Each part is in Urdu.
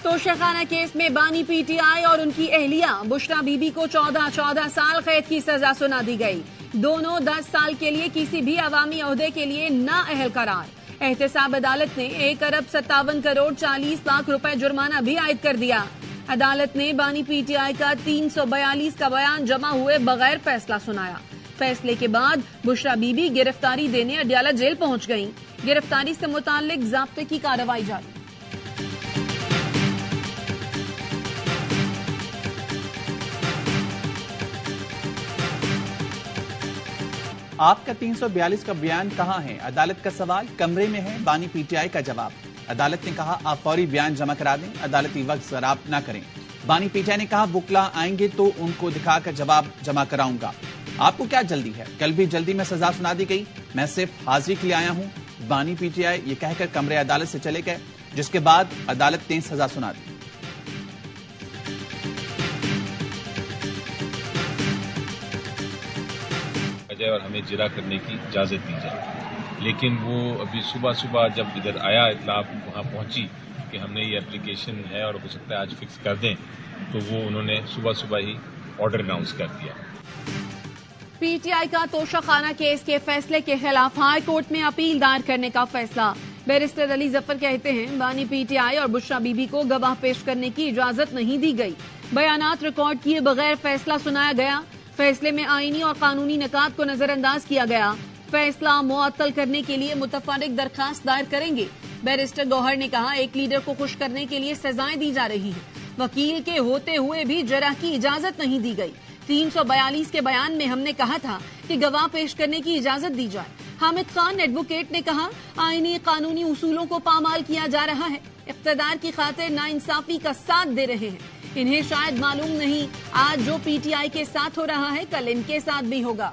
توشخانہ کیس میں بانی پی ٹی آئی اور ان کی اہلیہ بشرا بی بی کو 14 سال قید کی سزا سنا دی گئی. دونوں 10 سال کے لیے کسی بھی عوامی عہدے کے لیے نااہل قرار. احتساب عدالت نے 1,57,40,00,000 روپے جرمانہ بھی عائد کر دیا. عدالت نے بانی پی ٹی آئی کا 342 کا بیان جمع ہوئے بغیر فیصلہ سنایا. فیصلے کے بعد بشرا بی بی گرفتاری دینے اڈیالہ جیل پہنچ گئیں. گرفتاری سے متعلق ضابطے کی کارروائی جاری. آپ کا 342 کا بیان کہاں ہے؟ عدالت کا سوال. کمرے میں ہے. بانی پی ٹی آئی کا جواب. عدالت نے کہا آپ فوری بیان جمع کرا دیں. عدالتی وقت خراب نہ کریں. بانی پی ٹی آئی نے کہا وکلا آئیں گے تو ان کو دکھا کر جواب جمع کراؤں گا. آپ کو کیا جلدی ہے؟ کل بھی جلدی میں سزا سنا دی گئی. میں صرف حاضری کے لیے آیا ہوں. بانی پی ٹی آئی یہ کہہ کر کمرے عدالت سے چلے گئے، جس کے بعد عدالت نے سزا سنا دی. اور ہمیں جرا کرنے کی اجازت دی جائے، لیکن وہ ابھی صبح جب ادھر آیا اطلاع وہاں پہنچی کہ ہم نے یہ اپلیکیشن ہے اور ہو سکتا ہے آج فکس کر دیں، تو وہ انہوں نے صبح ہی آرڈر اناؤنس کر دیا. پی ٹی آئی کا توشخانہ کیس کے فیصلے کے خلاف ہائی کورٹ میں اپیل دائر کرنے کا فیصلہ. بیرسٹر علی ظفر کہتے ہیں بانی پی ٹی آئی اور بشرا بی بی کو گواہ پیش کرنے کی اجازت نہیں دی گئی. بیانات ریکارڈ کیے بغیر فیصلہ سنایا گیا. فیصلے میں آئینی اور قانونی نکات کو نظر انداز کیا گیا. فیصلہ معطل کرنے کے لیے متفرق درخواست دائر کریں گے. بیرسٹر گوہر نے کہا ایک لیڈر کو خوش کرنے کے لیے سزائیں دی جا رہی ہیں. وکیل کے ہوتے ہوئے بھی جرح کی اجازت نہیں دی گئی. 342 کے بیان میں ہم نے کہا تھا کہ گواہ پیش کرنے کی اجازت دی جائے. حامد خان ایڈوکیٹ نے کہا آئینی قانونی اصولوں کو پامال کیا جا رہا ہے. اقتدار کی خاطر ناانصافی کا ساتھ دے رہے ہیں. انہیں شاید معلوم نہیں آج جو پی ٹی آئی کے ساتھ ہو رہا ہے کل ان کے ساتھ بھی ہوگا.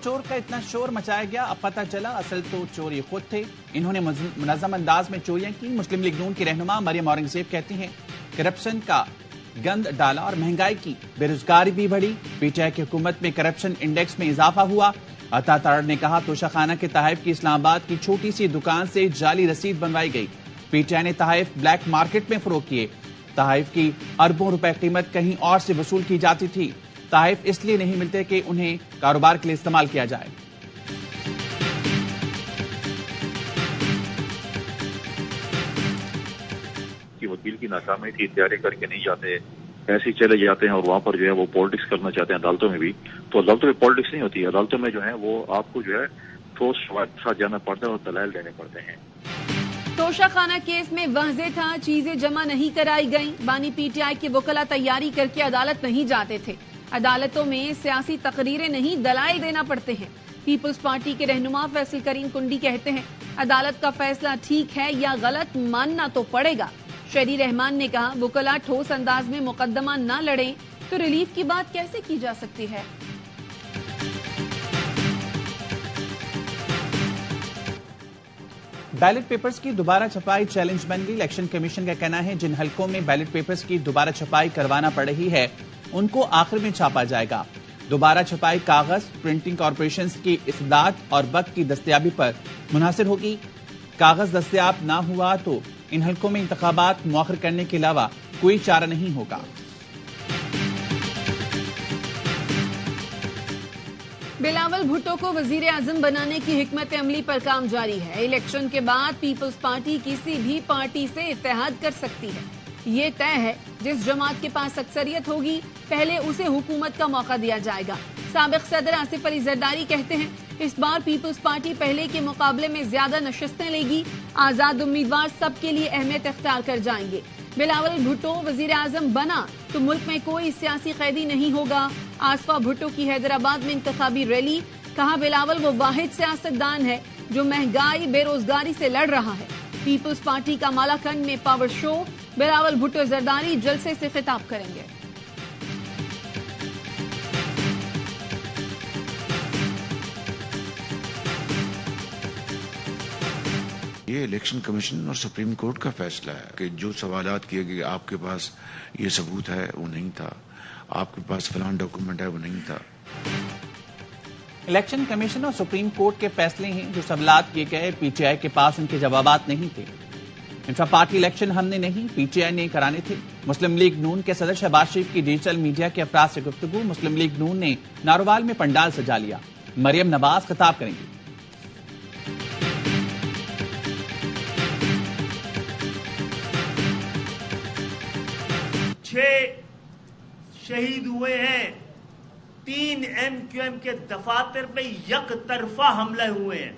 چور کا اتنا شور مچایا گیا، اب پتہ چلا اصل تو چور یہ خود تھے. انہوں نے منظم انداز میں چوریاں کی. مسلم لیگ نون کی رہنما مریم اورنگزیب کہتی ہیں کرپشن کا گند ڈالا اور مہنگائی کی، بے روزگاری بھی بڑھی. پی ٹی آئی کی حکومت میں کرپشن انڈیکس میں اضافہ ہوا. عطا تارڑ نے کہا توشخانہ کے تحائف کی اسلام آباد کی چھوٹی سی دکان سے جعلی رسید بنوائی گئی. پی ٹی آئی نے تحائف بلیک مارکیٹ میں فروخت کیے. تحائف کی اربوں روپے قیمت کہیں اور سے وصول کی جاتی تھی. تحائف اس لیے نہیں ملتے کہ انہیں کاروبار کے لیے استعمال کیا جائے. وکیل کی ناکامی کی تیاری کر کے نہیں جاتے، ایسے ہی چلے جاتے ہیں اور وہاں پر جو ہے وہ پالیٹکس کرنا چاہتے ہیں عدالتوں میں بھی. تو عدالتوں میں پالیٹکس نہیں ہوتی. عدالتوں میں جو ہے وہ آپ کو جو ہے ٹھوس شواہد کے ساتھ جانا پڑتا ہے اور دلائل دینے پڑتے ہیں. توشخانہ کیس میں واضح تھا چیزیں جمع نہیں کرائی گئیں. بانی پی ٹی آئی کے وکلا تیاری کر کے عدالت نہیں جاتے تھے. عدالتوں میں سیاسی تقریریں نہیں دلائل دینا پڑتے ہیں. پیپلز پارٹی کے رہنما فیصل کریم کنڈی کہتے ہیں عدالت کا فیصلہ ٹھیک ہے یا غلط ماننا تو پڑے گا. شہری رحمان نے کہا وکلا ٹھوس انداز میں مقدمہ نہ لڑیں تو ریلیف کی بات کیسے کی جا سکتی ہے. بیلٹ پیپرز کی دوبارہ چھپائی چیلنج بن گئی. الیکشن کمیشن کا کہنا ہے جن حلقوں میں بیلٹ پیپرز کی دوبارہ چھپائی کروانا پڑ رہی ہے ان کو آخر میں چھاپا جائے گا. دوبارہ چھپائی کاغذ پرنٹنگ کارپوریشنز کی استعداد اور وقت کی دستیابی پر منحصر ہوگی. کاغذ دستیاب نہ ہوا تو ان حلقوں میں انتخابات مؤخر کرنے کے علاوہ کوئی چارہ نہیں ہوگا. بلاول بھٹو کو وزیر اعظم بنانے کی حکمت عملی پر کام جاری ہے. الیکشن کے بعد پیپلز پارٹی کسی بھی پارٹی سے اتحاد کر سکتی ہے. یہ طے ہے جس جماعت کے پاس اکثریت ہوگی پہلے اسے حکومت کا موقع دیا جائے گا. سابق صدر آصف علی زرداری کہتے ہیں اس بار پیپلز پارٹی پہلے کے مقابلے میں زیادہ نشستیں لے گی. آزاد امیدوار سب کے لیے اہمیت اختیار کر جائیں گے. بلاول بھٹو وزیر اعظم بنا تو ملک میں کوئی سیاسی قیدی نہیں ہوگا. آصفہ بھٹو کی حیدرآباد میں انتخابی ریلی. کہا بلاول وہ واحد سیاستدان ہے جو مہنگائی بے روزگاری سے لڑ رہا ہے. پیپلز پارٹی کا مالاکنڈ میں پاور شو. بلاول بھٹو زرداری جلسے سے خطاب کریں گے. یہ الیکشن کمیشن اور سپریم کورٹ کا فیصلہ ہے کہ جو سوالات کیے گئے آپ کے پاس یہ ثبوت ہے وہ نہیں تھا، آپ کے پاس فلاں ڈاکومنٹ ہے وہ نہیں تھا. الیکشن کمیشن اور سپریم کورٹ کے فیصلے ہیں جو سوالات کیے گئے، پی ٹی آئی کے پاس ان کے جوابات نہیں تھے۔ انٹرا پارٹی الیکشن ہم نے نہیں، پی ٹی آئی نے کرانے تھے۔ مسلم لیگ نون کے صدر شہباز شریف کی ڈیجیٹل میڈیا کے افراد سے گفتگو۔ مسلم لیگ نون نے ناروال میں پنڈال سجا لیا، مریم نواز خطاب کریں گی۔ شہید ہوئے ہیں، 3 MQM کے دفاتر پہ یک طرفہ حملے ہوئے ہیں،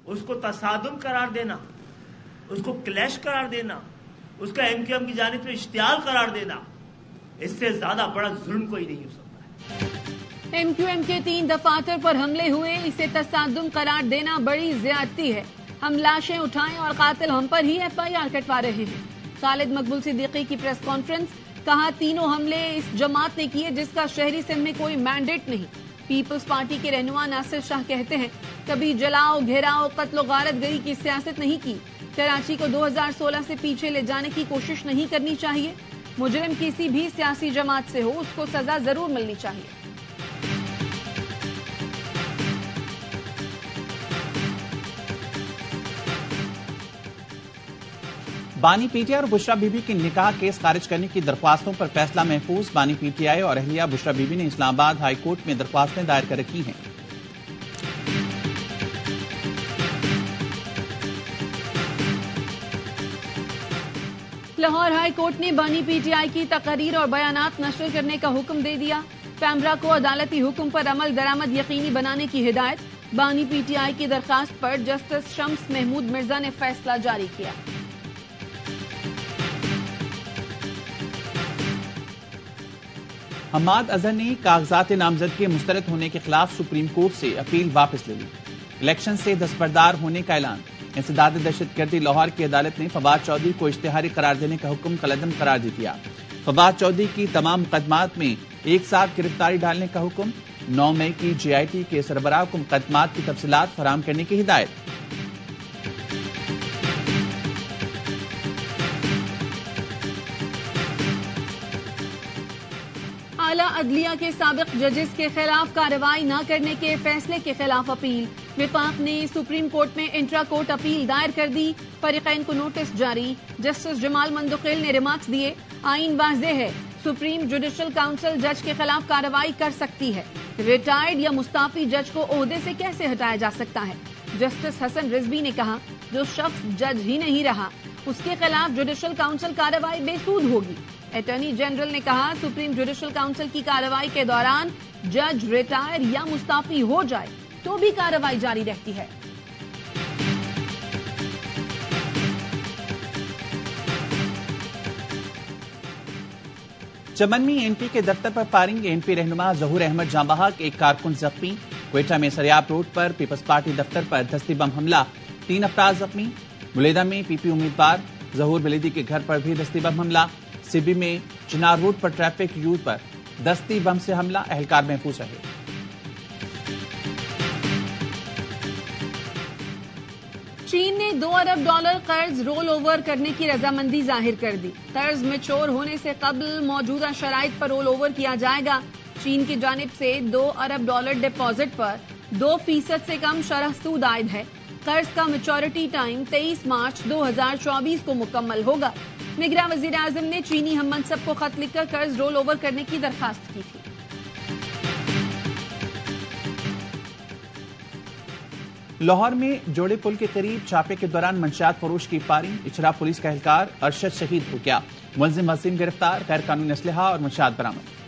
اس کو تصادم قرار دینا، اس کو کلیش قرار دینا، اس کا MQM کی جانب سے اشتعال قرار دینا، اس سے زیادہ بڑا ظلم کوئی نہیں ہو سکتا ہے۔ MQM کے 3 دفاتر پر حملے ہوئے، اسے تصادم قرار دینا بڑی زیادتی ہے۔ ہم لاشیں اٹھائیں اور قاتل ہم پر ہی FIR کٹوا رہے ہیں۔ خالد مقبول صدیقی کی پریس کانفرنس، کہا تینوں حملے اس جماعت نے کیے جس کا شہری سندھ میں کوئی مینڈیٹ نہیں۔ پیپلز پارٹی کے رہنما ناصر شاہ کہتے ہیں کبھی جلاؤ، گھیراؤ، قتل و غارت گری کی سیاست نہیں کی۔ کراچی کو 2016 سے پیچھے لے جانے کی کوشش نہیں کرنی چاہیے۔ مجرم کسی بھی سیاسی جماعت سے ہو، اس کو سزا ضرور ملنی چاہیے۔ بانی پی ٹی آئی اور بشرا بی بی کی نکاح کیس خارج کرنے کی درخواستوں پر فیصلہ محفوظ۔ بانی پی ٹی آئی اور اہلیہ بشرا بی بی نے اسلام آباد ہائی کورٹ میں درخواستیں دائر کر رکھی ہیں۔ لاہور ہائی کورٹ نے بانی پی ٹی آئی کی تقاریر اور بیانات نشر کرنے کا حکم دے دیا۔ پیمرا کو عدالتی حکم پر عمل درآمد یقینی بنانے کی ہدایت۔ بانی پی ٹی آئی کی درخواست پر جسٹس شمس محمود مرزا نے فیصلہ جاری کیا۔ حماد اظہر نے کاغذات نامزدگی مسترد ہونے کے خلاف سپریم کورٹ سے اپیل واپس لے لی۔ الیکشن سے دستبردار ہونے کا اعلان۔ انسداد دہشت گردی لاہور کی عدالت نے فواد چودھری کو اشتہاری قرار دینے کا حکم کالعدم قرار دے دیا۔ فواد چودھری کی تمام مقدمات میں ایک ساتھ گرفتاری ڈالنے کا حکم۔ 9 مئی کی GIT کے سربراہ کو مقدمات کی تفصیلات فراہم کرنے کی ہدایت۔ اعلیٰ عدلیہ کے سابق ججز کے خلاف کارروائی نہ کرنے کے فیصلے کے خلاف اپیل۔ وفاق نے سپریم کورٹ میں انٹرا کورٹ اپیل دائر کر دی، فریقین کو نوٹس جاری۔ جسٹس جمال مندقل نے ریمارکس دیے، آئین واضح ہے، سپریم جوڈیشل کاؤنسل جج کے خلاف کارروائی کر سکتی ہے، ریٹائرڈ یا مستعفی جج کو عہدے سے کیسے ہٹایا جا سکتا ہے۔ جسٹس حسن رضوی نے کہا جو شخص جج ہی نہیں رہا اس کے خلاف جوڈیشل کاؤنسل کارروائی بے سود ہوگی۔ اٹارنی جنرل نے کہا سپریم جوڈیشل کاؤنسل کی کارروائی کے دوران جج ریٹائر یا مستعفی ہو جائے تو بھی کارروائی جاری رہتی ہے۔ چمن میں NP کے دفتر پر فائرنگ، NP رہنما ظہور احمد جاں بحق ایک کارکن زخمی۔ کوئٹہ میں سریاب روڈ پر پیپلز پارٹی دفتر پر دستی بم حملہ، 3 افراد زخمی۔ ملیدہ میں PP امیدوار ظہور بلیدی کے گھر پر بھی دستی بم حملہ۔ سبی میں چنار روڈ پر ٹریفک یوز پر دستی بم سے حملہ، اہلکار محفوظ رہے۔ چین نے $2 ارب قرض رول اوور کرنے کی رضامندی ظاہر کر دی۔ قرض میچور ہونے سے قبل موجودہ شرائط پر رول اوور کیا جائے گا۔ چین کی جانب سے $2 ارب ڈپازٹ پر 2% سے کم شرح سود عائد ہے۔ قرض کا میچورٹی ٹائم 23 مارچ 2024 کو مکمل ہوگا۔ نگراں وزیر اعظم نے چینی ہم منصب کو خط لکھ کر قرض رول اوور کرنے کی درخواست کی تھی۔ لاہور میں جوڑے پل کے قریب چھاپے کے دوران منشیات فروش کی فائرنگ، اچھرا پولیس کا اہلکار ارشد شہید ہو گیا، ملزم وسیم گرفتار، غیر قانونی اسلحہ اور منشیات برآمد۔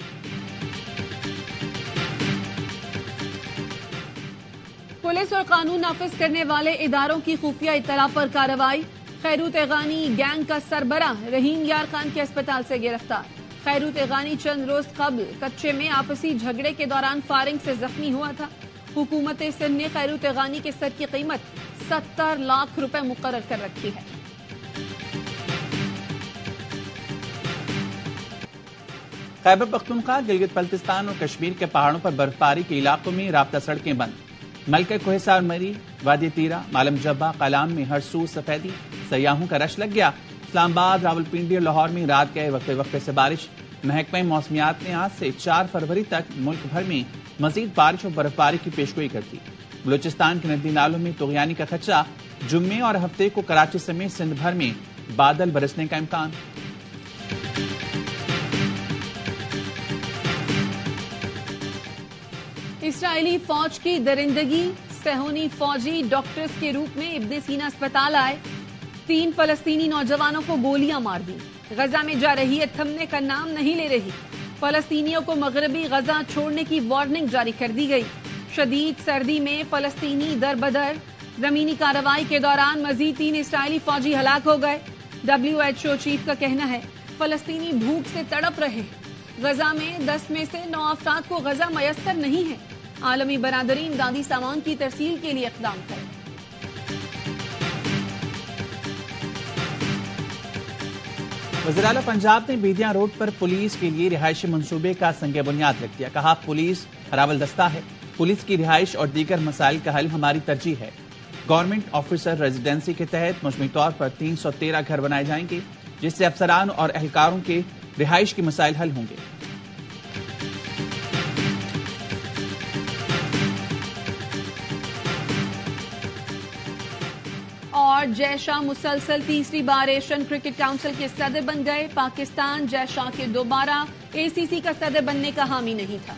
پولیس اور قانون نافذ کرنے اداروں اداروں کی خفیہ اطلاع پر کارروائی۔ خیرو تیغانی گینگ کا سربراہ رحیم یار خان کے اسپتال سے گرفتار۔ خیرو تیغانی چند روز قبل کچے میں آپسی جھگڑے کے دوران فائرنگ سے زخمی ہوا تھا۔ حکومت سندھ نے خیرو تیغانی کے سر کی قیمت 70 لاکھ روپے مقرر کر رکھی ہے۔ خیبر پختونخوا، گلگت بلتستان اور کشمیر کے پہاڑوں پر برفباری کے علاقوں میں رابطہ سڑکیں بند۔ ملکہ کوہسار مری، وادی تیرا، مالم جبہ، کلام میں ہر سو سفیدی، سیاحوں کا رش لگ گیا۔ اسلام آباد، راولپنڈی اور لاہور میں رات گئے وقفے وقفے سے بارش۔ محکمہ موسمیات نے آج سے 4 فروری تک ملک بھر میں مزید بارش اور برفباری کی پیشگوئی کرتی۔ بلوچستان کے ندی نالوں میں طغیانی کا خدشہ، جمعے اور ہفتے کو کراچی سمیت سندھ بھر میں بادل برسنے کا امکان۔ اسرائیلی فوج کی درندگی، صہیونی فوجی ڈاکٹرز کے روپ میں ابن سینا اسپتال آئے، 3 فلسطینی نوجوانوں کو گولیاں مار دی۔ غزہ میں جارحیت تھمنے کا نام نہیں لے رہی، فلسطینیوں کو مغربی غزہ چھوڑنے کی وارننگ جاری کر دی گئی۔ شدید سردی میں فلسطینی در بدر، زمینی کارروائی کے دوران مزید 3 اسرائیلی فوجی ہلاک ہو گئے۔ WHO چیف کا کہنا ہے فلسطینی بھوک سے تڑپ رہے ہیں۔ غزہ میں 10 میں سے 9 افراد کو غزہ میسر نہیں ہے۔ عالمی برادری امدادی سامان کی ترسیل کے لیے اقدام کرے۔ وزیراعلی پنجاب نے بیدیاں روڈ پر پولیس کے لیے رہائشی منصوبے کا سنگ بنیاد رکھ دیا۔ کہا پولیس ہراول دستہ ہے، پولیس کی رہائش اور دیگر مسائل کا حل ہماری ترجیح ہے۔ گورنمنٹ آفیسر ریزیڈنسی کے تحت مجموعی طور پر 313 گھر بنائے جائیں گے، جس سے افسران اور اہلکاروں کے رہائش کے مسائل حل ہوں گے۔ اور جے شاہ مسلسل تیسری بار ایشین کرکٹ کونسل کے صدر بن گئے۔ پاکستان جے شاہ کے دوبارہ ACC کا صدر بننے کا حامی نہیں تھا۔